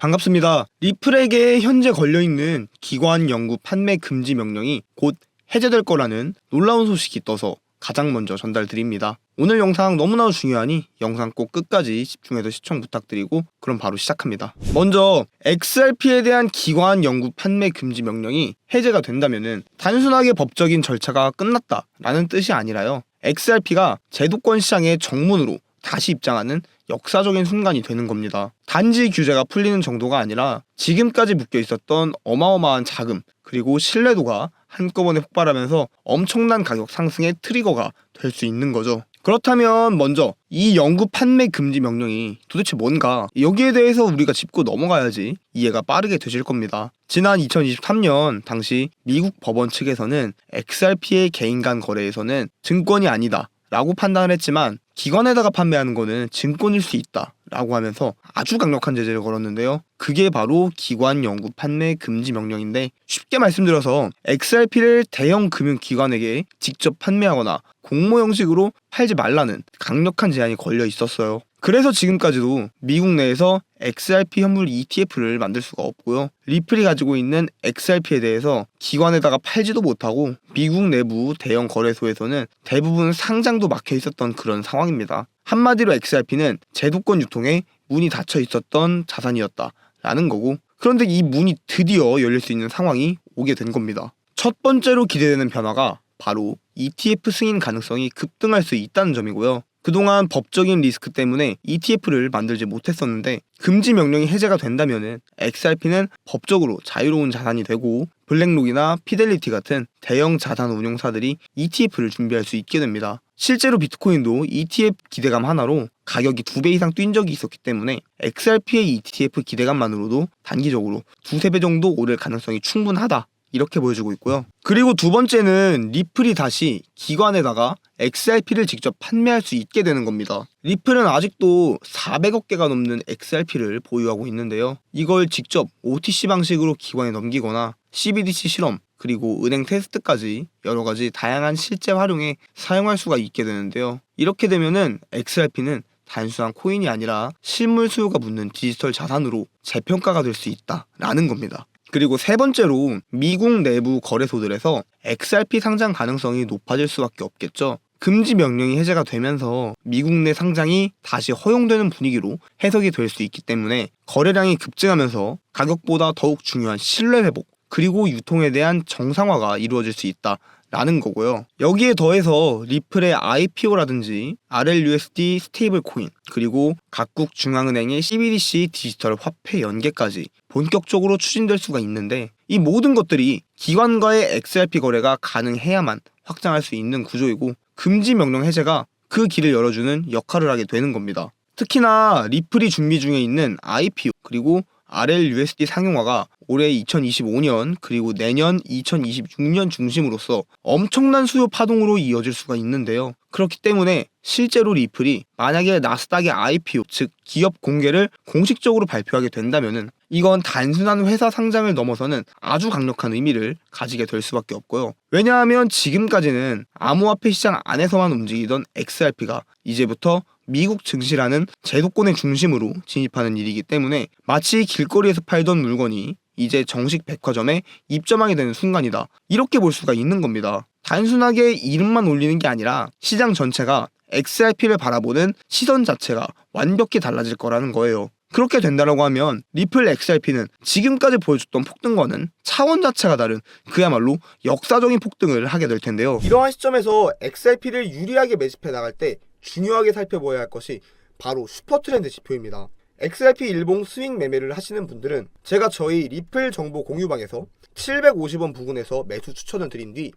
반갑습니다. 리플에게 현재 걸려있는 기관 연구 판매 금지 명령이 곧 해제될 거라는 놀라운 소식이 떠서 가장 먼저 전달드립니다. 오늘 영상 너무나 중요하니 영상 꼭 끝까지 집중해서 시청 부탁드리고 그럼 바로 시작합니다. 먼저 XRP에 대한 기관 연구 판매 금지 명령이 해제가 된다면은 단순하게 법적인 절차가 끝났다라는 뜻이 아니라요. XRP가 제도권 시장의 정문으로 다시 입장하는 역사적인 순간이 되는 겁니다. 단지 규제가 풀리는 정도가 아니라 지금까지 묶여 있었던 어마어마한 자금 그리고 신뢰도가 한꺼번에 폭발하면서 엄청난 가격 상승의 트리거가 될 수 있는 거죠. 그렇다면 먼저 이 연구 판매 금지 명령이 도대체 뭔가, 여기에 대해서 우리가 짚고 넘어가야지 이해가 빠르게 되실 겁니다. 지난 2023년 당시 미국 법원 측에서는 XRP의 개인 간 거래에서는 증권이 아니다 라고 판단을 했지만 기관에다가 판매하는 거는 증권일 수 있다 라고 하면서 아주 강력한 제재를 걸었는데요. 그게 바로 기관 연구 판매 금지 명령인데, 쉽게 말씀드려서 XRP를 대형 금융기관에게 직접 판매하거나 공모 형식으로 팔지 말라는 강력한 제한이 걸려 있었어요. 그래서 지금까지도 미국 내에서 XRP 현물 ETF를 만들 수가 없고요. 리플이 가지고 있는 XRP에 대해서 기관에다가 팔지도 못하고 미국 내부 대형 거래소에서는 대부분 상장도 막혀 있었던 그런 상황입니다. 한마디로 XRP는 제도권 유통에 문이 닫혀 있었던 자산이었다라는 거고, 그런데 이 문이 드디어 열릴 수 있는 상황이 오게 된 겁니다. 첫 번째로 기대되는 변화가 바로 ETF 승인 가능성이 급등할 수 있다는 점이고요. 그동안 법적인 리스크 때문에 ETF를 만들지 못했었는데 금지 명령이 해제가 된다면 XRP는 법적으로 자유로운 자산이 되고 블랙록이나 피델리티 같은 대형 자산 운용사들이 ETF를 준비할 수 있게 됩니다. 실제로 비트코인도 ETF 기대감 하나로 가격이 2배 이상 뛴 적이 있었기 때문에 XRP의 ETF 기대감만으로도 단기적으로 2~3배 정도 오를 가능성이 충분하다, 이렇게 보여주고 있고요. 그리고 두 번째는 리플이 다시 기관에다가 XRP를 직접 판매할 수 있게 되는 겁니다. 리플은 아직도 400억 개가 넘는 XRP를 보유하고 있는데요. 이걸 직접 OTC 방식으로 기관에 넘기거나 CBDC 실험, 그리고 은행 테스트까지 여러가지 다양한 실제 활용에 사용할 수가 있게 되는데요. 이렇게 되면은 XRP는 단순한 코인이 아니라 실물 수요가 붙는 디지털 자산으로 재평가가 될 수 있다라는 겁니다. 그리고 세 번째로 미국 내부 거래소들에서 XRP 상장 가능성이 높아질 수밖에 없겠죠. 금지 명령이 해제가 되면서 미국 내 상장이 다시 허용되는 분위기로 해석이 될 수 있기 때문에 거래량이 급증하면서 가격보다 더욱 중요한 신뢰 회복 그리고 유통에 대한 정상화가 이루어질 수 있다라는 거고요. 여기에 더해서 리플의 IPO라든지 RLUSD 스테이블 코인, 그리고 각국 중앙은행의 CBDC 디지털 화폐 연계까지 본격적으로 추진될 수가 있는데, 이 모든 것들이 기관과의 XRP 거래가 가능해야만 확장할 수 있는 구조이고 금지 명령 해제가 그 길을 열어주는 역할을 하게 되는 겁니다. 특히나 리플이 준비 중에 있는 IPO 그리고 RLUSD 상용화가 올해 2025년 그리고 내년 2026년 중심으로서 엄청난 수요 파동으로 이어질 수가 있는데요. 그렇기 때문에 실제로 리플이 만약에 나스닥의 IPO, 즉 기업 공개를 공식적으로 발표하게 된다면은 이건 단순한 회사 상장을 넘어서는 아주 강력한 의미를 가지게 될 수밖에 없고요. 왜냐하면 지금까지는 암호화폐 시장 안에서만 움직이던 XRP가 이제부터 미국 증시라는 제도권의 중심으로 진입하는 일이기 때문에 마치 길거리에서 팔던 물건이 이제 정식 백화점에 입점하게 되는 순간이다, 이렇게 볼 수가 있는 겁니다. 단순하게 이름만 올리는 게 아니라 시장 전체가 XRP를 바라보는 시선 자체가 완벽히 달라질 거라는 거예요. 그렇게 된다라고 하면 리플 XRP는 지금까지 보여줬던 폭등과는 차원 자체가 다른 그야말로 역사적인 폭등을 하게 될 텐데요. 이러한 시점에서 XRP를 유리하게 매집해 나갈 때 중요하게 살펴봐야 할 것이 바로 슈퍼트렌드 지표입니다. XRP 일봉 스윙 매매를 하시는 분들은 제가 저희 리플 정보 공유방에서 750원 부근에서 매수 추천을 드린 뒤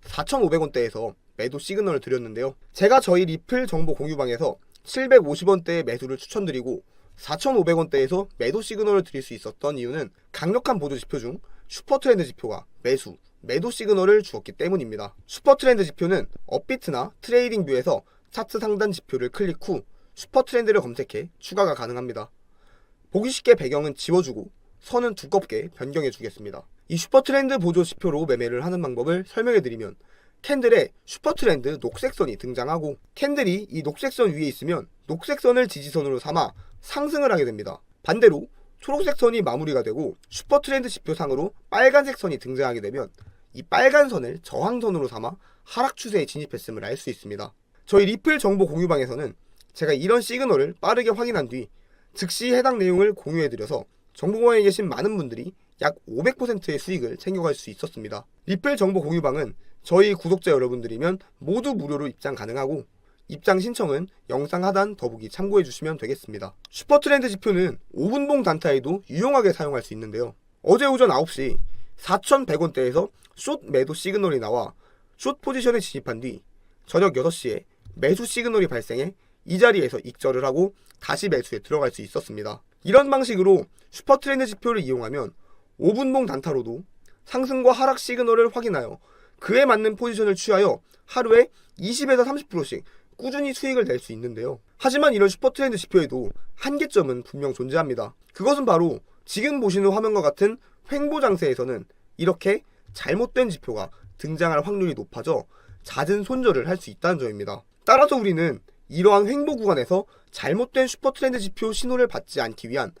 4,500원대에서 매도 시그널을 드렸는데요. 제가 저희 리플 정보 공유방에서 750원대의 매수를 추천드리고 4,500원대에서 매도 시그널을 드릴 수 있었던 이유는 강력한 보조 지표 중 슈퍼트렌드 지표가 매도 시그널을 주었기 때문입니다. 슈퍼트렌드 지표는 업비트나 트레이딩뷰에서 차트 상단 지표를 클릭 후 슈퍼트렌드를 검색해 추가가 가능합니다. 보기 쉽게 배경은 지워주고 선은 두껍게 변경해 주겠습니다. 이 슈퍼트렌드 보조 지표로 매매를 하는 방법을 설명해 드리면, 캔들에 슈퍼트렌드 녹색선이 등장하고 캔들이 이 녹색선 위에 있으면 녹색선을 지지선으로 삼아 상승을 하게 됩니다. 반대로 초록색 선이 마무리가 되고 슈퍼트렌드 지표상으로 빨간색 선이 등장하게 되면 이 빨간 선을 저항선으로 삼아 하락 추세에 진입했음을 알 수 있습니다. 저희 리플 정보 공유방에서는 제가 이런 시그널을 빠르게 확인한 뒤 즉시 해당 내용을 공유해드려서 정보방에 계신 많은 분들이 약 500%의 수익을 챙겨갈 수 있었습니다. 리플 정보 공유방은 저희 구독자 여러분들이면 모두 무료로 입장 가능하고 입장 신청은 영상 하단 더보기 참고해주시면 되겠습니다. 슈퍼트렌드 지표는 5분봉 단타에도 유용하게 사용할 수 있는데요. 어제 오전 9시 4,100원대에서 숏 매도 시그널이 나와 숏 포지션에 진입한 뒤 저녁 6시에 매수 시그널이 발생해 이 자리에서 익절을 하고 다시 매수에 들어갈 수 있었습니다. 이런 방식으로 슈퍼트렌드 지표를 이용하면 5분봉 단타로도 상승과 하락 시그널을 확인하여 그에 맞는 포지션을 취하여 하루에 20에서 30%씩 꾸준히 수익을 낼 수 있는데요. 하지만 이런 슈퍼트렌드 지표에도 한계점은 분명 존재합니다. 그것은 바로 지금 보시는 화면과 같은 횡보 장세에서는 이렇게 잘못된 지표가 등장할 확률이 높아져 잦은 손절을 할 수 있다는 점입니다. 따라서 우리는 이러한 횡보 구간에서 잘못된 슈퍼트렌드 지표 신호를 받지 않기 위한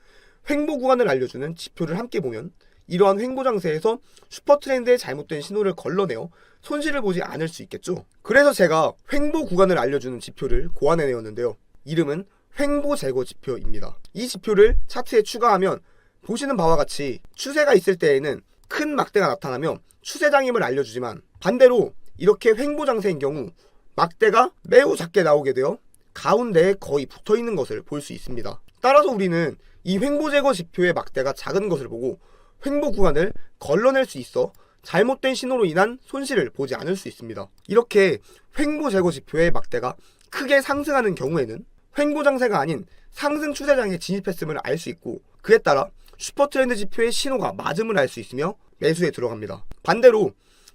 횡보 구간을 알려주는 지표를 함께 보면 이러한 횡보 장세에서 슈퍼트렌드의 잘못된 신호를 걸러내어 손실을 보지 않을 수 있겠죠. 그래서 제가 횡보 구간을 알려주는 지표를 고안해내었는데요. 이름은 횡보 제거 지표입니다. 이 지표를 차트에 추가하면 보시는 바와 같이 추세가 있을 때에는 큰 막대가 나타나며 추세장임을 알려주지만 반대로 이렇게 횡보 장세인 경우 막대가 매우 작게 나오게 되어 가운데에 거의 붙어있는 것을 볼 수 있습니다. 따라서 우리는 이 횡보 제거 지표의 막대가 작은 것을 보고 횡보 구간을 걸러낼 수 있어 잘못된 신호로 인한 손실을 보지 않을 수 있습니다. 이렇게 횡보 제거 지표의 막대가 크게 상승하는 경우에는 횡보 장세가 아닌 상승 추세장에 진입했음을 알 수 있고 그에 따라 슈퍼트렌드 지표의 신호가 맞음을 알 수 있으며 매수에 들어갑니다. 반대로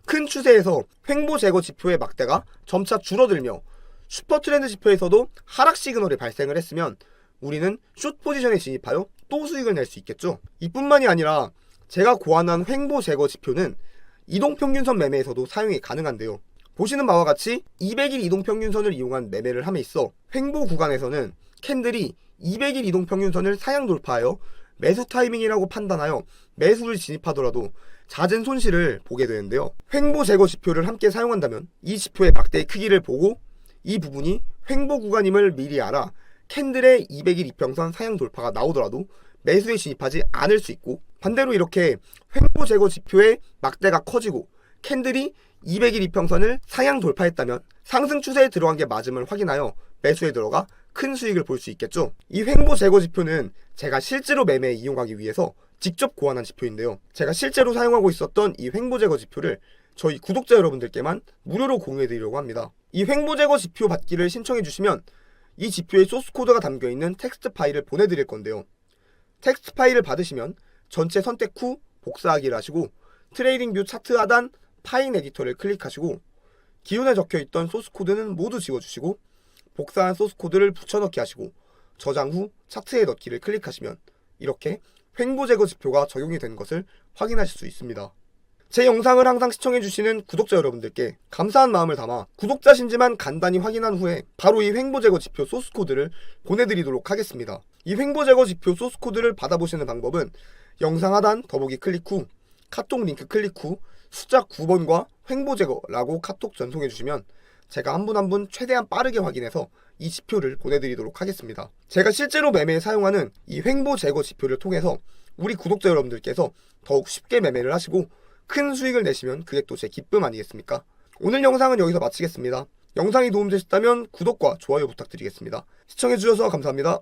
큰 추세에서 횡보 제거 지표의 막대가 점차 줄어들며 슈퍼트렌드 지표에서도 하락 시그널이 발생을 했으면 우리는 숏 포지션에 진입하여 또 수익을 낼 수 있겠죠. 이뿐만이 아니라 제가 고안한 횡보 제거 지표는 이동평균선 매매에서도 사용이 가능한데요. 보시는 바와 같이 200일 이동평균선을 이용한 매매를 함에 있어 횡보 구간에서는 캔들이 200일 이동평균선을 상향 돌파하여 매수 타이밍이라고 판단하여 매수를 진입하더라도 잦은 손실을 보게 되는데요. 횡보 제거 지표를 함께 사용한다면 이 지표의 막대의 크기를 보고 이 부분이 횡보 구간임을 미리 알아 캔들의 200일 이평선 상향 돌파가 나오더라도 매수에 진입하지 않을 수 있고 반대로 이렇게 횡보 제거 지표의 막대가 커지고 캔들이 200일 이평선을 상향 돌파했다면 상승 추세에 들어간 게 맞음을 확인하여 매수에 들어가 큰 수익을 볼 수 있겠죠. 이 횡보 제거 지표는 제가 실제로 매매에 이용하기 위해서 직접 고안한 지표인데요. 제가 실제로 사용하고 있었던 이 횡보 제거 지표를 저희 구독자 여러분들께만 무료로 공유해드리려고 합니다. 이 횡보 제거 지표 받기를 신청해주시면 이 지표의 소스 코드가 담겨있는 텍스트 파일을 보내드릴 건데요. 텍스트 파일을 받으시면 전체 선택 후 복사하기를 하시고 트레이딩 뷰 차트 하단 파일 에디터를 클릭하시고 기존에 적혀있던 소스 코드는 모두 지워주시고 복사한 소스 코드를 붙여넣기 하시고 저장 후 차트에 넣기를 클릭하시면 이렇게 횡보 제거 지표가 적용이 된 것을 확인하실 수 있습니다. 제 영상을 항상 시청해주시는 구독자 여러분들께 감사한 마음을 담아 구독자신지만 간단히 확인한 후에 바로 이 횡보 제거 지표 소스 코드를 보내드리도록 하겠습니다. 이 횡보 제거 지표 소스 코드를 받아보시는 방법은 영상 하단 더보기 클릭 후 카톡 링크 클릭 후 숫자 9번과 횡보 제거라고 카톡 전송해주시면 제가 한 분 한 분 최대한 빠르게 확인해서 이 지표를 보내드리도록 하겠습니다. 제가 실제로 매매에 사용하는 이 횡보 제거 지표를 통해서 우리 구독자 여러분들께서 더욱 쉽게 매매를 하시고 큰 수익을 내시면 그게 또 제 기쁨 아니겠습니까? 오늘 영상은 여기서 마치겠습니다. 영상이 도움되셨다면 구독과 좋아요 부탁드리겠습니다. 시청해주셔서 감사합니다.